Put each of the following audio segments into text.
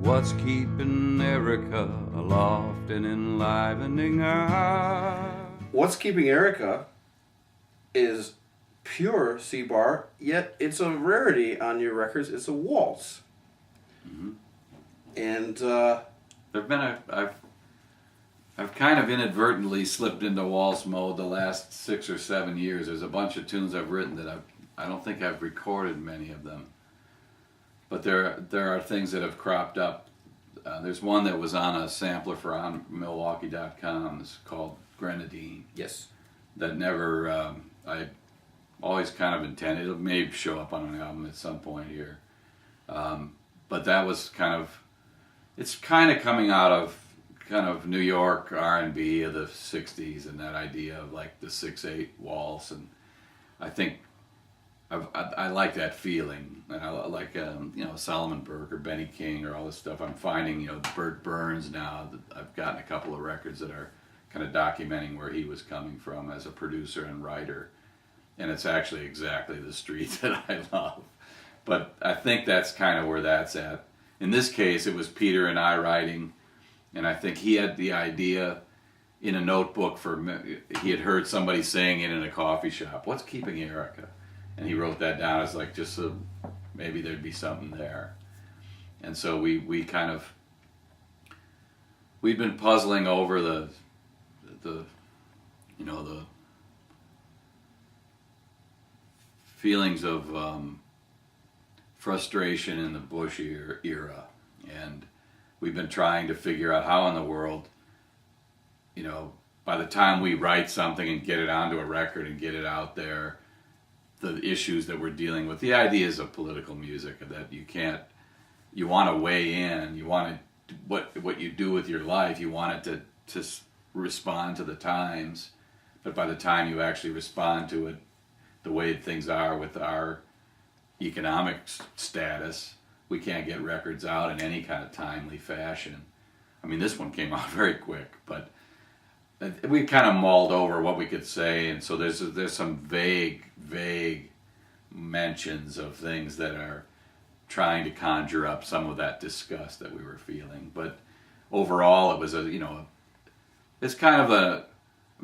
What's keeping Erica aloft and enlivening her? What's keeping Erica is pure Cebar, yet it's a rarity on your records. It's a waltz. Mm-hmm. And there've been I've kind of inadvertently slipped into waltz mode the last 6 or 7 years. There's a bunch of tunes I've written that I don't think I've recorded many of them, but there are things that have cropped up. There's one that was on a sampler for onmilwaukee.com. It's called Grenadine. yes, That never I always kind of intended it may show up on an album at some point here, but that was it's kind of coming out of kind of New York R&B of the 60s and that idea of like the 6/8 waltz, and I think I like that feeling, and I like Solomon Burke or Benny King or all this stuff. I'm finding Burt Burns now. That I've gotten a couple of records that are kind of documenting where he was coming from as a producer and writer, and it's actually exactly the street that I love. But I think that's kind of where that's at. In this case, it was Peter and I writing, and I think he had the idea in a notebook he had heard somebody saying it in a coffee shop, what's keeping Erica? And he wrote that down as like just so maybe there'd be something there. And so we'd been puzzling over the feelings of frustration in the Bush era, and we've been trying to figure out how in the world, by the time we write something and get it onto a record and get it out there, the issues that we're dealing with, the ideas of political music, that you want to weigh in, you want to, what you do with your life, you want it to respond to the times, but by the time you actually respond to it, the way things are with our economic status, we can't get records out in any kind of timely fashion. I mean, this one came out very quick, but we kind of mulled over what we could say, and so there's some vague mentions of things that are trying to conjure up some of that disgust that we were feeling. But overall, it was it's kind of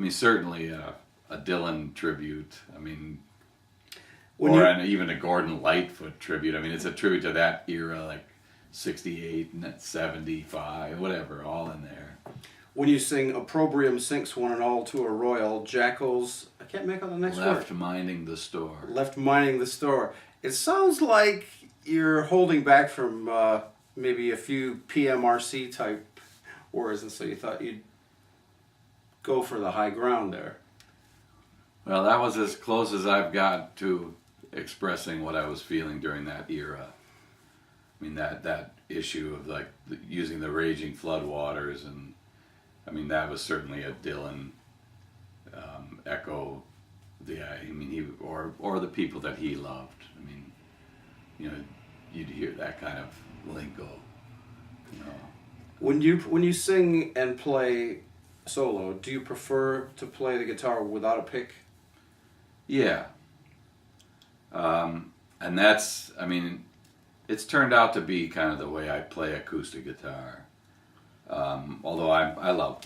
certainly a Dylan tribute. I mean, even a Gordon Lightfoot tribute. I mean, it's a tribute to that era, like 68 and 75, whatever, all in there. When you sing Opprobrium sinks one and all to a royal, jackals, I can't make out the next word. Left minding the store. Left minding the store. It sounds like you're holding back from maybe a few PMRC type words, and so you thought you'd go for the high ground there. Well, that was as close as I've got to expressing what I was feeling during that era. I mean, that issue of like using the raging floodwaters, and I mean that was certainly a Dylan echo. Or the people that he loved. I mean, you'd hear that kind of lingo. When you sing and play solo, do you prefer to play the guitar without a pick? Yeah. And that's, it's turned out to be kind of the way I play acoustic guitar. Although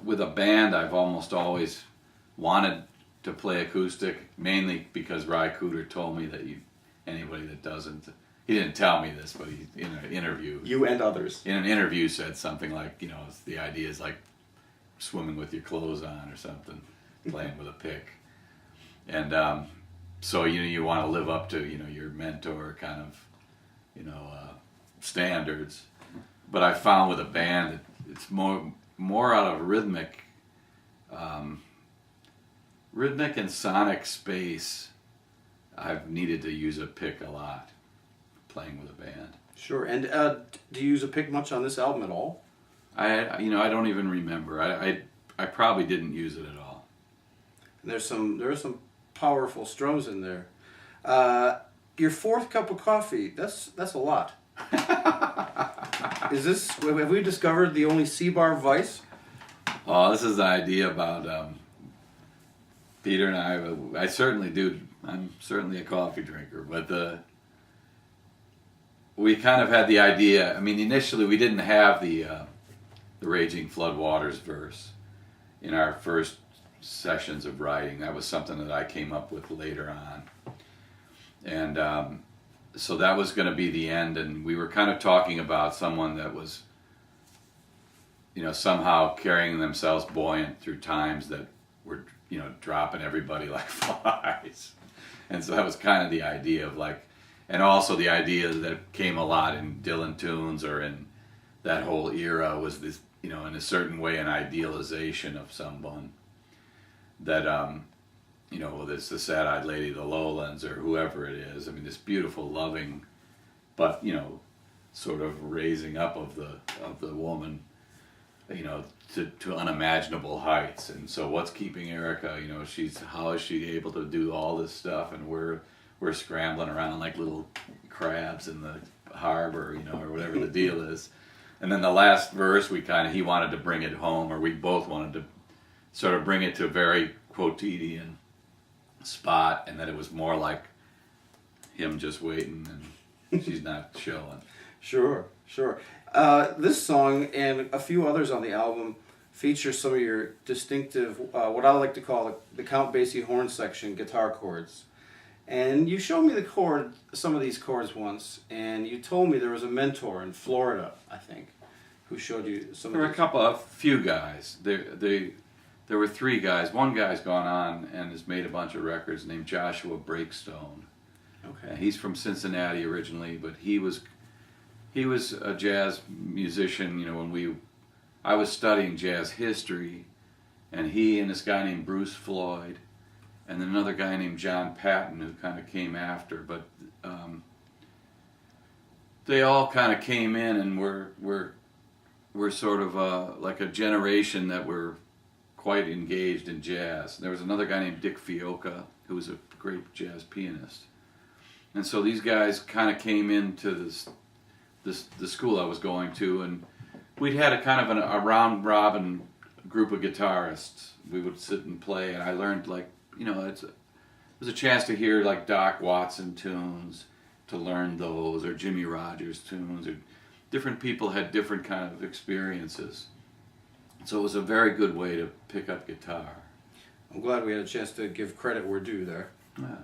with a band, I've almost always wanted to play acoustic, mainly because Ry Cooder told me that anybody that doesn't, he didn't tell me this, but he, in an interview. You and others. In an interview said something like, the idea is like swimming with your clothes on or something, playing with a pick. And so you want to live up to your mentor kind of standards, but I found with a band that it's more out of rhythmic and sonic space. I've needed to use a pick a lot playing with a band. Sure. And do you use a pick much on this album at all? I don't even remember. I probably didn't use it at all. And there are some powerful strums in there. Your fourth cup of coffee, that's a lot. Have we discovered the only Cebar vice? Oh, this is the idea about Peter and I certainly do. I'm certainly a coffee drinker, but we kind of had the idea. I mean, initially we didn't have the Raging Flood Waters verse in our first sessions of writing. That was something that I came up with later on. And so that was going to be the end, and we were kind of talking about someone that was, somehow carrying themselves buoyant through times that were, dropping everybody like flies. And so that was kind of the idea of like, and also the idea that came a lot in Dylan tunes or in that whole era was this, in a certain way, an idealization of someone that, whether it's the Sad-Eyed Lady of the Lowlands or whoever it is. I mean, this beautiful, loving, but, sort of raising up of the woman, to unimaginable heights. And so what's keeping Erica, how is she able to do all this stuff, and we're scrambling around like little crabs in the harbor, or whatever the deal is. And then the last verse, he wanted to bring it home, or we both wanted to sort of bring it to a very quotidian spot, and that it was more like him just waiting and she's not showing. Sure. This song and a few others on the album feature some of your distinctive, what I like to call the Count Basie horn section guitar chords. And you showed me some of these chords once, and you told me there was a mentor in Florida, I think, who showed you some There were of these. a few guys. There were three guys. One guy's gone on and has made a bunch of records named Joshua Breakstone. Okay. And he's from Cincinnati originally, but he was a jazz musician. When I was studying jazz history, and he and this guy named Bruce Floyd, and then another guy named John Patton who kind of came after, but they all kind of came in and were sort of like a generation that were quite engaged in jazz. There was another guy named Dick Fioca who was a great jazz pianist, and so these guys kind of came into the school I was going to, and we'd had a kind of a round robin group of guitarists. We would sit and play, and I learned it was a chance to hear like Doc Watson tunes, to learn those, or Jimmy Rogers tunes, or different people had different kind of experiences. So it was a very good way to pick up guitar. I'm glad we had a chance to give credit where due there. Yeah.